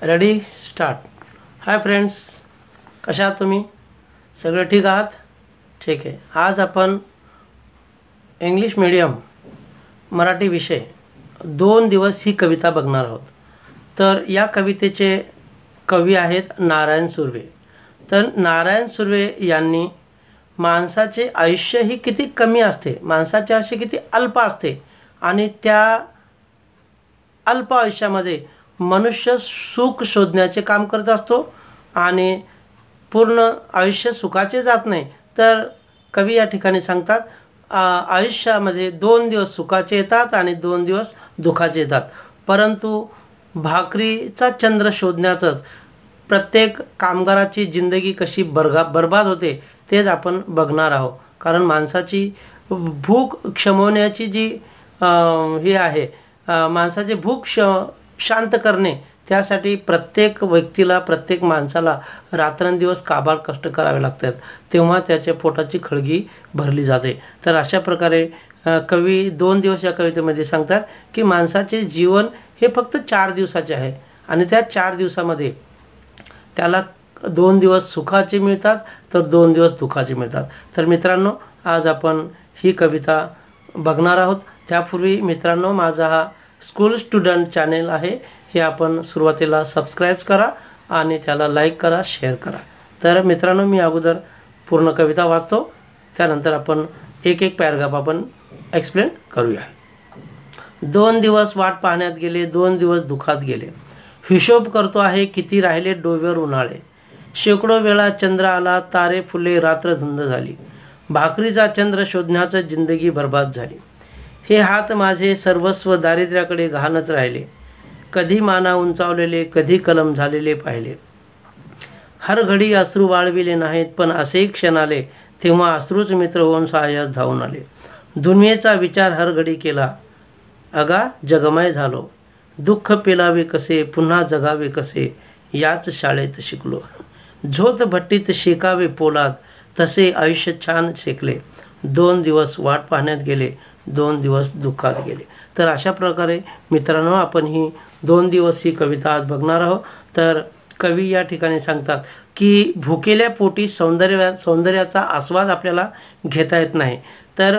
Ready start. Hi friends, कशा आहात तुम्ही? सगळे ठीक आहात? ठीक आहे. आज आपण इंग्लिश मीडियम मराठी विषय 2 दिवस ही कविता बघणार आहोत. तर या कवितेचे कवी आहेत नारायण सुर्वे. तर नारायण सुर्वे यांनी माणसाचे आयुष्य ही किती कमी असते, माणसाचे आयुष्य किती अल्प असते आणि त्या अल्प आयुष्यामध्ये मनुष्य सुख शोधण्याचे काम करत असतो आणि पूर्ण आयुष्य सुखाचे जात नाही. तर कवी या ठिकाणी सांगतात आयुष्यामध्ये 2 दिवस सुखाचे येतात आणि 2 दिवस दुःखाचे येतात, परंतु भाकरीचा चंद्र शोधण्यातच प्रत्येक कामगाराची जिंदगी कशी बर्बाद होते तेच आपण बघणार आहोत. कारण माणसाची भूक क्षमवण्याची जी हे आहे, माणसाची भूक शांत करणे, त्यासाठी प्रत्येक व्यक्तीला, प्रत्येक माणसाला रात्रंदिवस काबाड कष्ट करावे लागतात, तेव्हा त्याच्या पोटाची खळगी भरली जाते. तर अशा प्रकारे कवी 2 दिवस या कवितेमध्ये सांगतात की माणसाचे जीवन हे फक्त 4 दिवसाचे आहे आणि त्या 4 दिवसामध्ये त्याला 2 दिवस सुखाचे मिळतात तर 2 दिवस दुःखाचे मिळतात. तर मित्रांनो, आज आपण ही कविता बघणार आहोत. त्यापूर्वी मित्रांनो, माझा हा स्कूल स्टुडंट चॅनेल आहे, हे आपण सुरुवातीला सबस्क्राईब करा आणि त्याला लाईक करा, शेअर करा. तर मित्रांनो, मी अगोदर पूर्ण कविता वाचतो, त्यानंतर आपण एक एक पॅराग्राफ आपण एक्सप्लेन करूया. 2 दिवस वाट पाहण्यात गेले, 2 दिवस दुःखात गेले. हिशोब करतो आहे किती राहिले डोईवर उन्हाळे. शेकडो वेळा चंद्र आला, तारे फुले, रात्र धुंद झाली. भाकरीचा चंद्र शोधण्याचं जिंदगी बर्बाद झाली. हे हात माझे सर्वस्व दारिद्र्याकडे घाणच राहिले. कधी माना उंचावलेले, कधी कलम झालेले पाहिले. हर घडी अश्रू वाळविले नाहीत, पण असेही क्षण आले तेव्हा अश्रूच मित्र होऊन सहाय्यास धावून आले. दुनियेचा विचार हर घडी केला, अगा जगमय झालो. दुःख पेलावे कसे, पुन्हा जगावे कसे, याच शाळेत शिकलो. झोत भट्टीत शेकावे पोलाद, तसे आयुष्य छान शेकले. 2 दिवस वाट पाहण्यात गेले, 2 दिवस दुःखात गेले. तर अशा प्रकारे मित्रांनो, आपण ही 2 दिवस ही कविता आज बघणार आहोत. तर कवी या ठिकाणी सांगतात की भुकेल्या पोटी सौंदर्याचा आस्वाद आपल्याला घेता येत नाही. तर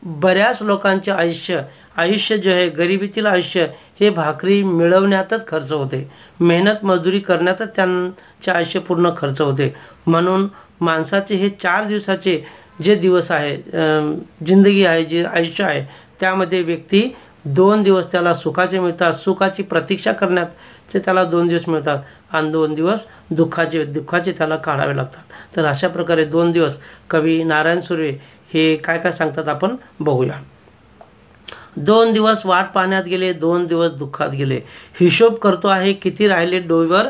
बऱ्याच लोकांचे आयुष्य जे आहे, गरिबीतील आयुष्य, हे भाकरी मिळवण्यातच खर्च होते, मेहनत मजुरी करण्यातच त्यांचे आयुष्य पूर्ण खर्च होते. म्हणून माणसाचे हे 4 दिवसाचे जे दिवस आहे, जिंदगी आहे, जे आयुष्य आहे, त्यामध्ये व्यक्ती 2 दिवस त्याला सुखाचे मिळतात, सुखाची प्रतीक्षा करण्याचे त्याला 2 दिवस मिळतात आणि 2 दिवस दुःखाचे त्याला काढावे लागतात. तर अशा प्रकारे 2 दिवस कवी नारायण सुर्वे हे काय काय सांगतात आपण बघूया. 2 दिवस वाट पाहण्यात गेले, 2 दिवस दुःखात गेले. हिशोब करतो आहे किती राहिले डोईवर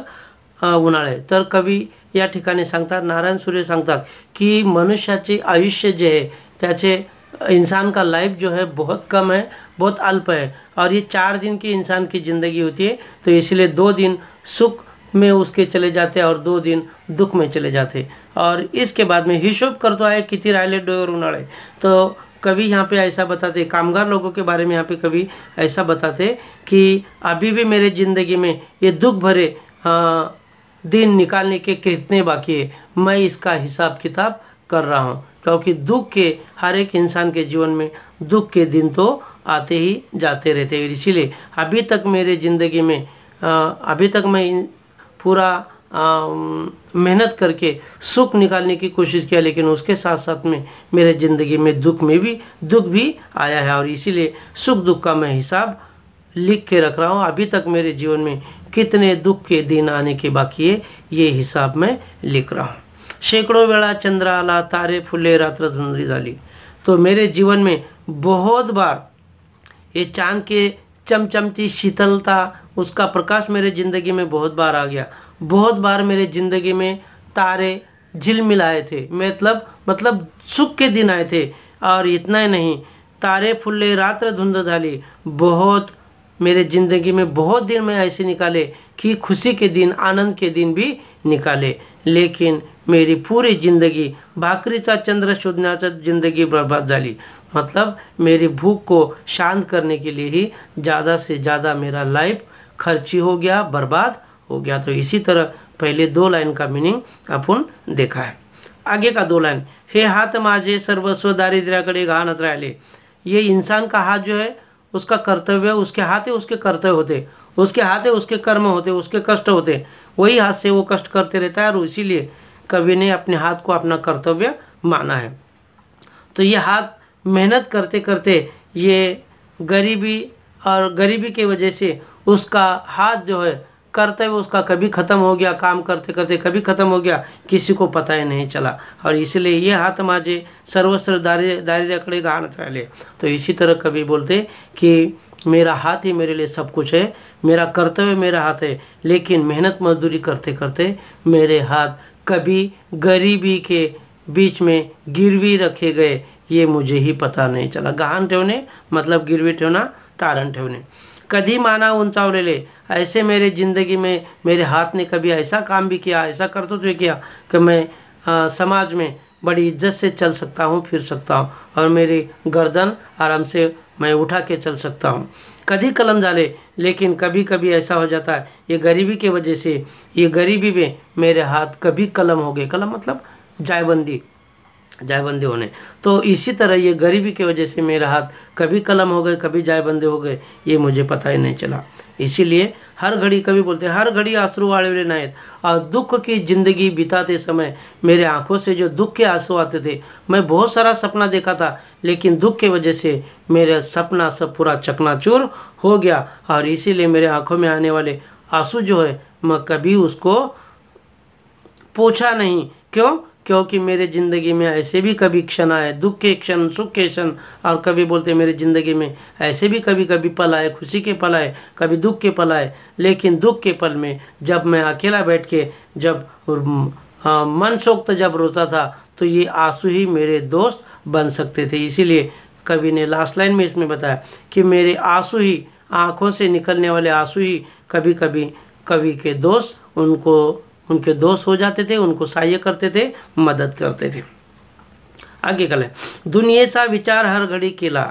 उन्हाळे. तर कवी या ठिकाणी सांगतात, नारायण सुर्वे सांगतात कि मनुष्याचे आयुष्य जो है, त्याचे इंसान का लाइफ जो है बहुत कम है, बहुत अल्प है, और ये 4 दिन की इंसान की ज़िंदगी होती है. तो इसलिए 2 दिन सुख में उसके चले जाते और 2 दिन दुख में चले जाते. और इसके बाद में हिशोब करता है किती राहिले डोईवर उन्हाळे. तो कवि यहाँ पे ऐसा बताते, कामगार लोगों के बारे में यहाँ पे कवि ऐसा बताते कि अभी भी मेरे ज़िंदगी में ये दुख भरे दिन निकालने के कितने बाकी है, मैं इसका हिसाब किताब कर रहा हूँ. क्योंकि दुख के हर एक इंसान के जीवन में दुख के दिन तो आते ही जाते रहते हैं. इसीलिए अभी तक मेरे ज़िंदगी में अभी तक मैं पूरा मेहनत करके सुख निकालने की कोशिश किया, लेकिन उसके साथ साथ में मेरे ज़िंदगी में दुख भी आया है, और इसीलिए सुख दुख का मैं हिसाब लिख के रख रहा हूँ. अभी तक मेरे जीवन में कितने दुख के दिन आने के बाकी है, ये हिसाब मैं लिख रहा हूँ. शेकडो वेळा चंद्र आला, तारे फुले, रात्र धुंधली झाली. तो मेरे जीवन में बहुत बार ये चांद के चमचमती शीतलता, उसका प्रकाश मेरे ज़िंदगी में बहुत बार आ गया. बहुत बार मेरे ज़िंदगी में तारे झिलमिलाए थे, मतलब सुख के दिन आए थे. और इतना ही नहीं, तारे फुले, रात्र धुंध झाली. बहुत मेरे ज़िंदगी में बहुत दिन में ऐसे निकाले कि खुशी के दिन, आनंद के दिन भी निकाले. लेकिन मेरी पूरी ज़िंदगी भाकरीचा चंद्र शोधण्याचं ज़िंदगी बर्बाद झाली. मतलब मेरी भूख को शांत करने के लिए ही ज़्यादा से ज़्यादा मेरा लाइफ खर्ची हो गया, बर्बाद हो गया। तो इसी तरह पहले 2 लाइन का मीनिंग अपन देखा है। आगे का 2 लाइन, हे हात माझे सर्वस्व दारिद्र्याकडे घाणत राहिले। ये इंसान का हाथ जो है उसका कर्तव्य, उसके हाथ है उसके कर्तव्य होते, उसके हाथ है उसके कर्म होते, उसके कष्ट होते, वही हाथ से वो कष्ट करते रहता है और इसीलिए कवि ने अपने हाथ को अपना कर्तव्य माना है। तो ये हाथ मेहनत करते करते ये गरीबी और गरीबी की वजह से उसका हाथ जो है कर्तव्य उसका कभी खत्म हो गया, काम करते करते कभी खत्म हो गया, किसी को पता ही नहीं चला। और इसलिए ये हाथ माझे सर्वस्व दारिद्र्याकडे घाणत राहिले। तो इसी तरह कभी बोलते कि मेरा हाथ ही मेरे लिए सब कुछ है, मेरा कर्तव्य मेरा हाथ है, लेकिन मेहनत मजदूरी करते करते मेरे हाथ कभी गरीबी के बीच में गिरवी रखे गए, ये मुझे ही पता नहीं चला। गहाण ठेवणे मतलब गिरवी ठेवना, तारण ठेवणे। कधी माना उंचावलेले, ऐसे मेरे जिंदगी में मेरे हाथ ने कभी ऐसा काम भी किया, ऐसा कर्तव्य किया कि मैं समाज में बड़ी इज्जत से चल सकता हूँ, फिर सकता हूँ और मेरी गर्दन आराम से मैं उठा के चल सकता हूँ। कभी कलम झाले, लेकिन कभी कभी ऐसा हो जाता है ये गरीबी की वजह से, ये गरीबी में मेरे हाथ कभी कलम हो गए। कलम मतलब जायबंदी, जायबंदी होने। तो इसी तरह ये गरीबी की वजह से मेरा हाथ कभी कलम हो गए, कभी जायबंदी हो गए, ये मुझे पता ही नहीं चला। इसीलिए हर घड़ी, कभी बोलते हैं हर घड़ी आंसू वाले नायत, और दुख की जिंदगी बिताते समय मेरे आंखों से जो दुख के आंसू आते थे, मैं बहुत सारा सपना देखा था, लेकिन दुख की वजह से मेरा सपना सब पूरा चकनाचूर हो गया। और इसीलिए मेरे आंखों में आने वाले आंसू जो है मैं कभी उसको पूछा नहीं। क्यों? क्योंकि मेरे ज़िंदगी में ऐसे भी कभी क्षण आए, दुख के क्षण, सुख के क्षण, और कभी बोलते मेरे ज़िंदगी में ऐसे भी कभी कभी पल आए, खुशी के पल आए, कभी दुख के पल आए। लेकिन दुख के पल में जब मैं अकेला बैठ के जब मन सोक्त जब रोता था, तो ये आंसू ही मेरे दोस्त बन सकते थे। इसीलिए कवि ने लास्ट लाइन में इसमें बताया कि मेरे आंसू ही, आँखों से निकलने वाले आंसू ही कभी कभी कवि के दोस्त, उनके दोस्त हो जाते थे, उनको सहाय्य करते थे, मदद करते थे। आगे कल दुनियेचा विचार हर घड़ी केला,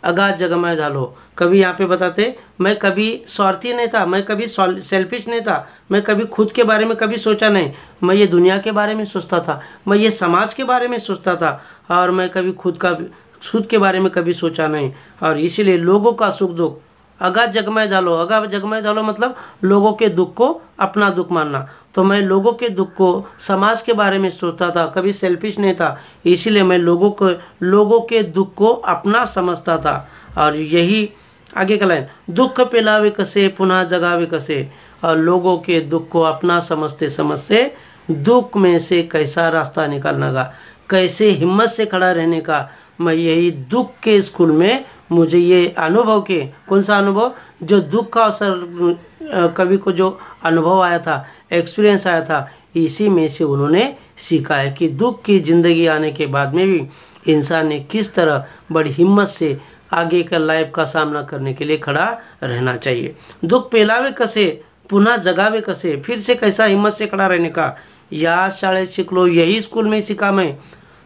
अगाध जगमय झालो। कभी यहाँ पे बताते मैं कभी स्वार्थी नहीं था, मैं कभी सेल्फिश नहीं था, मैं कभी खुद के बारे में कभी सोचा नहीं, मैं ये दुनिया के बारे में सोचता था, मैं ये समाज के बारे में सोचता था, और मैं कभी खुद के बारे में कभी सोचा नहीं। और इसीलिए लोगों का सुख दुख अगाध जगमय झालो, अगाध जगमय झालो मतलब लोगों के दुख को अपना दुख मानना। तो मैं लोगों के दुख को, समाज के बारे में सोचता था, कभी सेल्फिश नहीं था, इसीलिए मैं लोगों के दुख को अपना समझता था। और यही आगे का लाइन, दुख पेलावे कसे पुनः जगावे कसे, और लोगों के दुख को अपना समझते समझते दुख में से कैसा रास्ता निकालने का, कैसे हिम्मत से खड़ा रहने का, मैं यही दुख के स्कूल में मुझे ये अनुभव के, कौन सा अनुभव, जो दुख का असर कवि को जो अनुभव आया था, एक्सपीरियंस आया था, इसी में से उन्होंने सीखा है कि दुख की ज़िंदगी आने के बाद में भी इंसान ने किस तरह बड़ी हिम्मत से आगे का लाइफ का सामना करने के लिए खड़ा रहना चाहिए। दुख पेलावे कसे पुनः जगावे कसे, फिर से कैसा हिम्मत से खड़ा रहने का, या शायद शिकलो, यही स्कूल में सीखा मैं।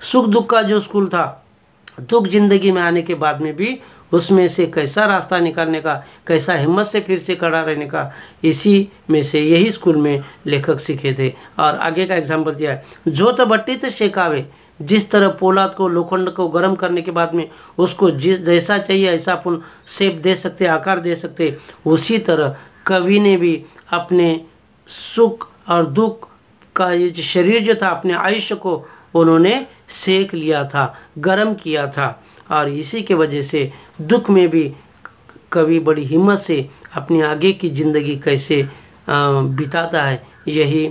सुख दुख का जो स्कूल था, दुख जिंदगी में आने के बाद में भी उसमें से कैसा रास्ता निकालने का, कैसा हिम्मत से फिर से खड़ा रहने का, इसी में से यही स्कूल में लेखक सीखे थे। और आगे का एग्जाम्पल दिया है, जो तो भट्टी तो शेकावे, जिस तरह पोलाद को, लोखंड को गर्म करने के बाद में उसको जैसा चाहिए ऐसा अपन शेप दे सकते, आकार दे सकते, उसी तरह कवि ने भी अपने सुख और दुख का ये जो शरीर जो था, अपने आयुष्य को उन्होंने सेक लिया था, गर्म किया था। और इसी के वजह से दुख में भी कवि बड़ी हिम्मत से अपनी आगे की ज़िंदगी कैसे बिताता है, यही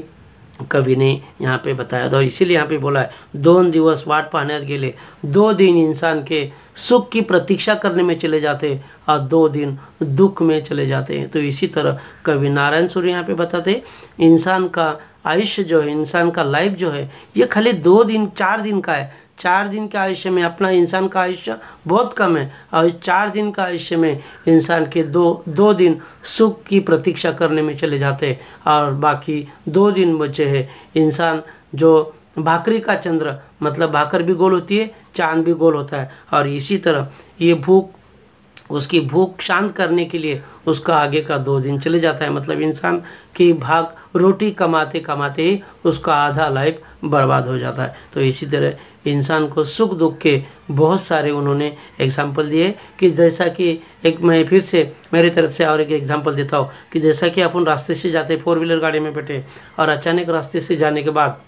कवि ने यहाँ पे बताया था। इसीलिए यहाँ पे बोला है, 2 दिवस वाट पाहण्यात गेले, 2 दिन इंसान के सुख की प्रतीक्षा करने में चले जाते हैं और 2 दिन दुख में चले जाते हैं। तो इसी तरह कवि नारायण सूर्य यहाँ पे बताते, इंसान का आयुष्य जो है, इंसान का लाइफ जो है, ये खाली 2 दिन 4 दिन का है। 4 दिन के आयुष्य में अपना इंसान का आयुष्य बहुत कम है, और 4 दिन का आयुष्य में इंसान के दो दिन सुख की प्रतीक्षा करने में चले जाते हैं, और बाकी 2 दिन बचे हैं। इंसान जो भाकरी का चंद्र, मतलब भाकर भी गोल होती है, चांद भी गोल होता है, और इसी तरह ये भूख उसकी भूख शांत करने के लिए उसका आगे का 2 दिन चले जाता है। मतलब इंसान की भाग रोटी कमाते कमाते ही उसका आधा लाइफ बर्बाद हो जाता है। तो इसी तरह इंसान को सुख दुख के बहुत सारे उन्होंने एग्जाम्पल दिए कि जैसा कि एक मैं फिर से मेरी तरफ से और एक एग्जाम्पल देता हूँ कि जैसा कि अपन रास्ते से जाते 4 व्हीलर गाड़ी में बैठे और अचानक रास्ते से जाने के बाद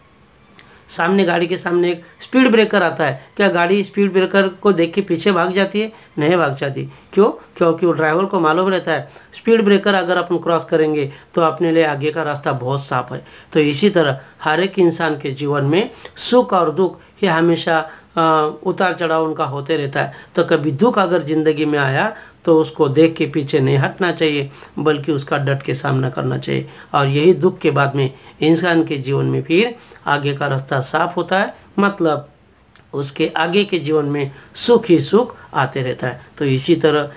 सामने गाड़ी के सामने एक स्पीड ब्रेकर आता है, क्या गाड़ी स्पीड ब्रेकर को देख के पीछे भाग जाती है? नहीं भाग जाती। क्यों? क्योंकि वो ड्राइवर को मालूम रहता है स्पीड ब्रेकर अगर अपन क्रॉस करेंगे तो अपने लिए आगे का रास्ता बहुत साफ है। तो इसी तरह हर एक इंसान के जीवन में सुख और दुख ये हमेशा उतार चढ़ाव उनका होते रहता है। तो कभी दुख अगर जिंदगी में आया तो उसको देख के पीछे नहीं हटना चाहिए, बल्कि उसका डट के सामना करना चाहिए। और यही दुख के बाद में इंसान के जीवन में फिर आगे का रास्ता साफ होता है, मतलब उसके आगे के जीवन में सुख ही सुख आते रहता है। तो इसी तरह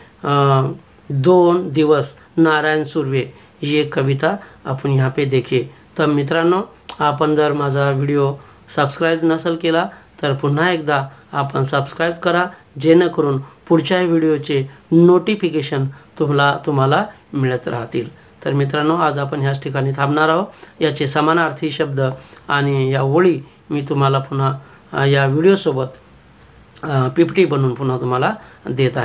2 दिवस नारायण सुर्वे ये कविता आपण यहाँ पे देखिए। तर मित्रांनो, आपण जर माझा व्हिडिओ सबस्क्राईब नसेल केला तर पुन्हा एकदा आपण सबस्क्राईब करा, जेणेकरून पुढच्या व्हिडिओचे नोटिफिकेशन तुम्हाला मिळत राहतील। तर मित्रांनो, आज आपण ह्याच ठिकाणी थांबणार आहोत। याचे समानार्थी शब्द आणि या ओळी मी तुम्हाला पुन्हा या व्हिडिओसोबत PPT बनवून पुन्हा तुम्हाला देत आहे।